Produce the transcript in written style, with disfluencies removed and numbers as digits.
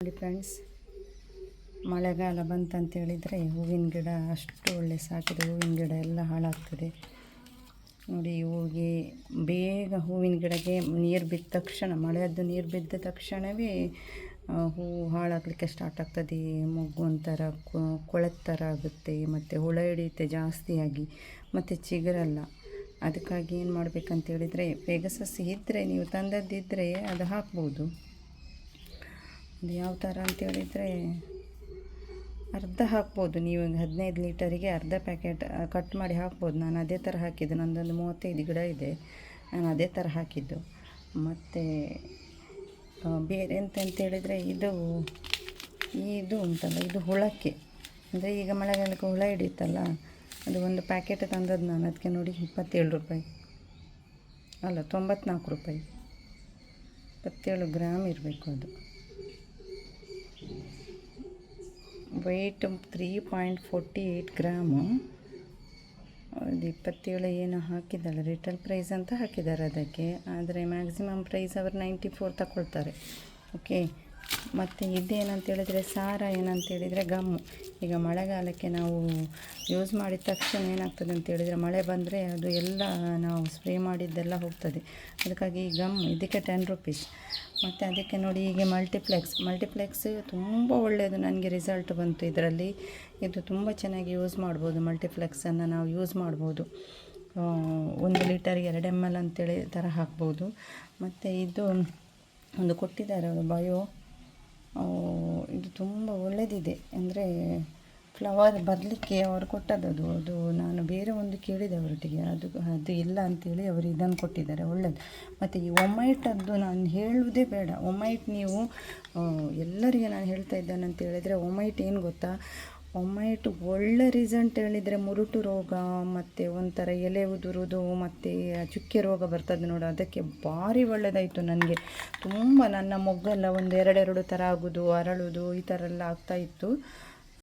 ನೋಡಿ ಫ್ರೆಂಡ್ಸ್, ಮಳೆಗಾಲ ಬಂತಂತೇಳಿದರೆ ಹೂವಿನ ಗಿಡ ಅಷ್ಟು ಒಳ್ಳೆ ಸಾಕಿದ ಹೂವಿನ ಗಿಡ ಎಲ್ಲ ಹಾಳಾಗ್ತದೆ. ನೋಡಿ, ಹೂವಿಗೆ ಬೇಗ ಹೂವಿನ ಗಿಡಕ್ಕೆ ನೀರು ಬಿದ್ದ ತಕ್ಷಣ, ಮಳೆಯದ್ದು ನೀರು ಬಿದ್ದ ತಕ್ಷಣವೇ ಹೂವು ಹಾಳಾಗಲಿಕ್ಕೆ ಸ್ಟಾರ್ಟ್ ಆಗ್ತದೆ. ಮೊಗ್ಗು ಒಂಥರ ಕೊಳೆತ ಥರ ಆಗುತ್ತೆ, ಮತ್ತು ಹುಳ ಹಿಡಿಯುತ್ತೆ ಜಾಸ್ತಿಯಾಗಿ, ಮತ್ತು ಚಿಗುರಲ್ಲ. ಅದಕ್ಕಾಗಿ ಏನು ಮಾಡಬೇಕಂತೇಳಿದರೆ, ಪೆಗಸಸ್ ಇದ್ದರೆ, ನೀವು ತಂದದ್ದಿದ್ದರೆ ಅದು ಹಾಕ್ಬೋದು. ಅದು ಯಾವ ಥರ ಅಂತೇಳಿದರೆ, ಅರ್ಧ ಹಾಕ್ಬೋದು. ನೀವು 15 ಲೀಟರಿಗೆ ಅರ್ಧ ಪ್ಯಾಕೆಟ್ ಕಟ್ ಮಾಡಿ ಹಾಕ್ಬೋದು. ನಾನು ಅದೇ ಥರ ಹಾಕಿದ್ದು. ನನ್ನದೊಂದು 35 ಗಿಡ ಇದೆ, ನಾನು ಅದೇ ಥರ ಹಾಕಿದ್ದು. ಮತ್ತು ಬೇರೆ ಎಂತಂತೇಳಿದರೆ, ಇದು ಉಂಟಲ್ಲ, ಇದು ಹುಳಕ್ಕೆ, ಅಂದರೆ ಈಗ ಮಳೆಗಾಲಕ್ಕೆ ಹುಳ ಹಿಡಿಯುತ್ತಲ್ಲ, ಅದು ಒಂದು ಪ್ಯಾಕೆಟ್ ತಂದದ್ದು ನಾನು. ಅದಕ್ಕೆ ನೋಡಿ 27 ರೂಪಾಯಿ, ಅಲ್ಲ 94 ರೂಪಾಯಿ, 27 ಗ್ರಾಮ್ ಇರಬೇಕು. ಅದು ವೆಯ್ಟ್ 3.48 ಗ್ರಾಮು. ಅದು 27 ಏನು ಹಾಕಿದ್ದಲ್ಲ, ರಿಟೇಲ್ ಪ್ರೈಸ್ ಅಂತ ಹಾಕಿದ್ದಾರೆ ಅದಕ್ಕೆ. ಆದರೆ ಮ್ಯಾಕ್ಸಿಮಮ್ ಪ್ರೈಸ್ ಅವರು 94 ತಗೊಳ್ತಾರೆ. ಓಕೆ. ಮತ್ತು ಇದೇನಂತೇಳಿದರೆ, ಸಾರ ಏನಂತೇಳಿದರೆ ಗಮ್ಮು. ಈಗ ಮಳೆಗಾಲಕ್ಕೆ ನಾವು ಯೂಸ್ ಮಾಡಿದ ತಕ್ಷಣ ಏನಾಗ್ತದೆ ಅಂತೇಳಿದರೆ, ಮಳೆ ಬಂದರೆ ಅದು ಎಲ್ಲ ನಾವು ಸ್ಪ್ರೇ ಮಾಡಿದ್ದೆಲ್ಲ ಹೋಗ್ತದೆ. ಅದಕ್ಕಾಗಿ ಈ ಗಮ್ಮು ಇದಕ್ಕೆ 10 ರುಪೀಸ್. ಮತ್ತು ಅದಕ್ಕೆ ನೋಡಿ, ಹೀಗೆ ಮಲ್ಟಿಪ್ಲೆಕ್ಸ್ ತುಂಬ ಒಳ್ಳೆಯದು. ನನಗೆ ರಿಸಲ್ಟ್ ಬಂತು ಇದರಲ್ಲಿ. ಇದು ತುಂಬ ಚೆನ್ನಾಗಿ ಯೂಸ್ ಮಾಡ್ಬೋದು. ಮಲ್ಟಿಪ್ಲೆಕ್ಸನ್ನು ನಾವು ಯೂಸ್ ಮಾಡ್ಬೋದು. 1 ಲೀಟರಿಗೆ 2 ml ಅಂತೇಳಿ ಥರ ಹಾಕ್ಬೋದು. ಮತ್ತು ಇದು ಒಂದು ಕೊಟ್ಟಿದ್ದಾರೆ ಅವರು, ಬಯೋ. ಇದು ತುಂಬ ಒಳ್ಳೆಯದಿದೆ. ಅಂದರೆ ಫ್ಲವರ್ ಬರಲಿಕ್ಕೆ ಅವರು ಕೊಟ್ಟದ್ದು. ಅದು ನಾನು ಬೇರೆ ಒಂದು ಕೇಳಿದೆ ಅವರೊಟ್ಟಿಗೆ, ಅದು ಇಲ್ಲ ಅಂಥೇಳಿ ಅವರು ಇದನ್ನು ಕೊಟ್ಟಿದ್ದಾರೆ, ಒಳ್ಳೆಯದು. ಮತ್ತು ಈ ಒಮೈಟದ್ದು ನಾನು ಹೇಳುವುದೇ ಬೇಡ. ಒಮೈಟ್ ನೀವು ಎಲ್ಲರಿಗೆ ನಾನು ಹೇಳ್ತಾ ಇದ್ದೇನೆ ಅಂತ ಹೇಳಿದರೆ, ಒಮೈಟ್ ಏನು ಗೊತ್ತಾ, ಒಮೈಟ್ ಒಳ್ಳೆ ರಿಸಲ್ಟ್ ಹೇಳಿದರೆ, ಮುರುಟು ರೋಗ ಮತ್ತು ಒಂಥರ ಎಲೆ ಉದುರುವುದು ಮತ್ತು ಚುಕ್ಕೆ ರೋಗ ಬರ್ತದೆ ನೋಡು, ಅದಕ್ಕೆ ಭಾರಿ ಒಳ್ಳೆಯದಾಯಿತು ನನಗೆ. ತುಂಬ ನನ್ನ ಮೊಗ್ಗೆಲ್ಲ ಒಂದು 2 ಥರ ಆಗೋದು, ಅರಳೋದು, ಈ ಥರ ಎಲ್ಲ ಆಗ್ತಾಯಿತ್ತು.